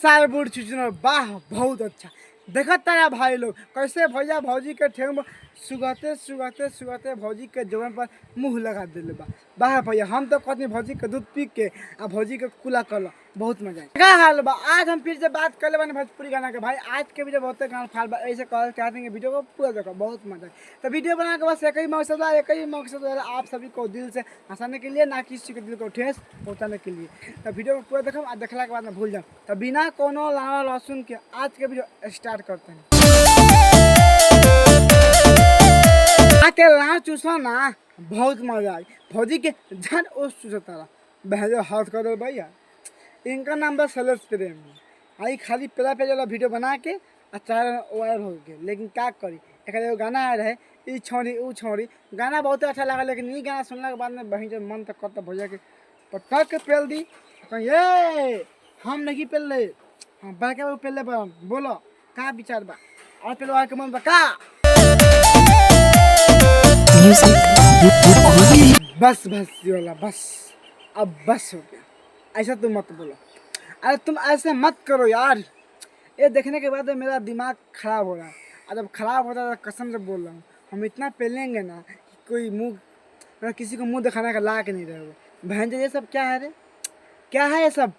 साल बूढ़ चुचुनर वाह बहुत अच्छा। देखा तारा भाई लोग कैसे भैया भौजी के ठेंग सुगते सुगते सुगते भौजी के जवन पर मुँह लगा दिले बा। वाह भैया हम तो कहते भौजी के दूध पी के आ भौजी के कुला कल बहुत मजा क्या हाल बा। आज हम फिर से बात कर ले बने भोजपुरी गाना के भाई। आज के वीडियो बहुत गाना फाल बा ऐसे कह चाहते हैं वीडियो को पूरा देखो बहुत मजा है। तो वीडियो बनाने के बस एक ही मकसद है आप सभी को दिल से हंसाने के लिए ना किसी के दिल को ठेस पहुँचाने के लिए। तो वीडियो को पूरा देखो और देखला के बाद में भूल जाओ। तो बिना कोनो लाना लहसुन के आज के वीडियो स्टार्ट करते हैं। आके लाना चूसो ना बहुत मजा आई भौजी के झट उस चूसता बहजो हाथ कर दो भैया। इनका नाम बस सलेस प्रेम आई खाली पेला पे वाला वीडियो बना के अच्छा वायरल हो गए। लेकिन क्या करी एक गाना आ रहे ई छोड़ी ऊ छोड़ी गाना बहुत अच्छा लगा। लेकिन ये गाना सुनने के बाद में बहन जो मन तक करता भैया के पटक के पेल दी ये हम नहीं पेल रहे हाँ बाके पेल बोलो का विचार बा और पेलवा के मन बा का बस ये वाला बस अब बस हो गया। ऐसा तुम मत बोलो अरे तुम ऐसे मत करो यार। ये देखने के बाद मेरा दिमाग खराब हो रहा है और जब खराब होता है कसम से बोल रहा हूँ हम इतना पेलेंगे ना कि कोई मुँह किसी को मुंह दिखाने का लायक नहीं रहेगा। बहन जी ये सब क्या है रे क्या है ये सब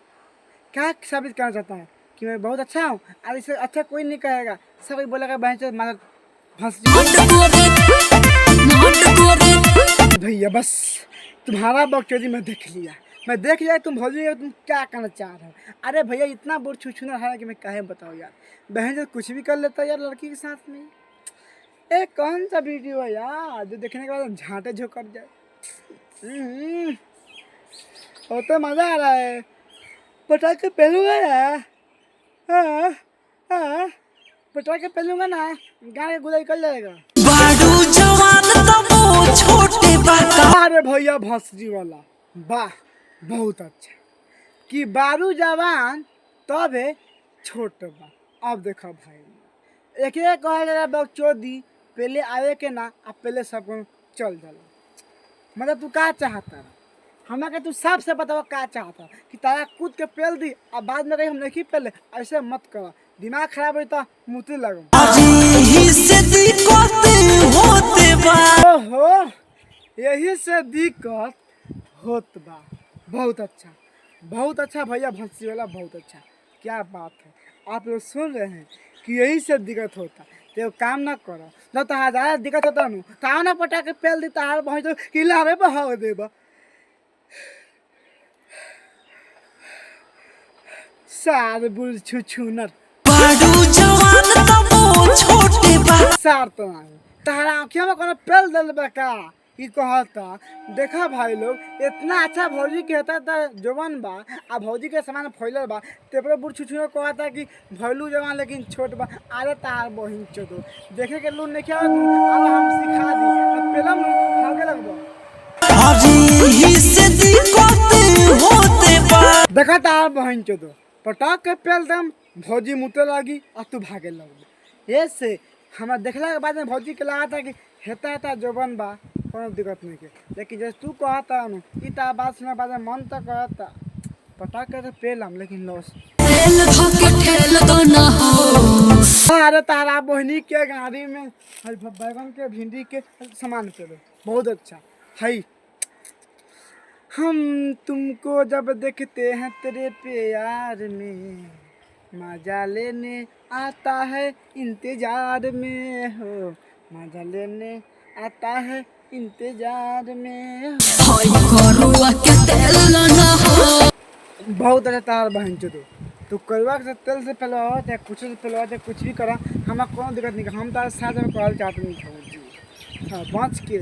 क्या साबित करना चाहता है कि मैं बहुत अच्छा हूँ। और इससे अच्छा कोई नहीं कहेगा सब कोई बोलेगा बहन जी मारा फंस भैया बस तुम्हारा बकचोदी मैं देख लिया तुम भौजी तुम क्या करना चाह रहे हो। अरे भैया इतना बुर छुछुना है कि मैं कहे बताओ यार। बहन जो कुछ भी कर लेता है यार लड़की के साथ में। ए कौन सा वीडियो है यार जो देखने के बाद झांटे झोंकर जाए और तो मज़ा आ रहा है पटाखे पहलूंगा यार पटाखे पहलूंगा ना गाने गुदाई कर जाएगा। अरे भैया भंसजी वाला वाह बहुत अच्छा कि बारू जवान तबे छोट बा। अब देखो भाई एक कहे बकचोदी पहले आवे के ना अब पहले सब चल जाला। मतलब तू क्या चाहता हमें के तू साफ से बताओ क्या चाहता कि तारा कूद के पेल दी अब बाद में कहीं हम नहीं पहले ऐसे मत करो दिमाग खराब होता मुँह लगो। ओहो यही से दिक्कत होत बा। बहुत अच्छा भैया भंसी वाला बहुत अच्छा क्या बात है। आप लोग सुन रहे हैं कि यही से दिक्कत होता तो काम ना करो न तो ज़्यादा दिक्कत होता नु ताव ना पटा के पेल दी तार भैंस तो किला में बहाव देबा। सार बुल छुछुनर सार तो नहीं तारा आँखियों में कोनो पेल दल बा का कि कहता देखा भाई लोग इतना अच्छा भौजी कहता था जवान बा आ भौजी के सामान फैलल बा तेपरे बुढ़ छुछुआ कहता कि भैलू जवान लेकिन छोट बा। अरे तार बहिन चोदो देखे के लून नहीं खेल अब हम सिखा दी अब पेलम खाके लगबो। देखा तार बहिन चोदो पटाक के पेल दम भौजी मुते लगी और तू भागे लगबो। ये से हमारा देखला के बाद में भौजी के लगा था कि हेता जवान बा कोनो दिक्कत नहीं के। लेकिन जैसे तू कहता नु इता बात सुना बाद में मन तो कहता पटा के पेलम लेकिन लॉस अरे तारा बहनी के गाड़ी में बैगन के भिंडी के सामान पेलो बहुत अच्छा है। हम तुमको जब देखते हैं तेरे प्यार में मजा लेने आता है इंतजार में हो मजा लेने आता है इंतजार में बहुत अच्छा तार बहन चो तू करवा के तेल से पहले चाहे कुछ से पहले चाहे कुछ भी करा हमें कोनो दिक्कत नहीं। हम तार साथ में कहल चाहते नहीं बच के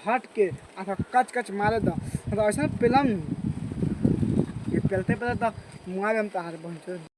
हट के अथवा कच मारे दो तो ऐसा पेलम ये पेलते तो मुआ हम तार बहन चो।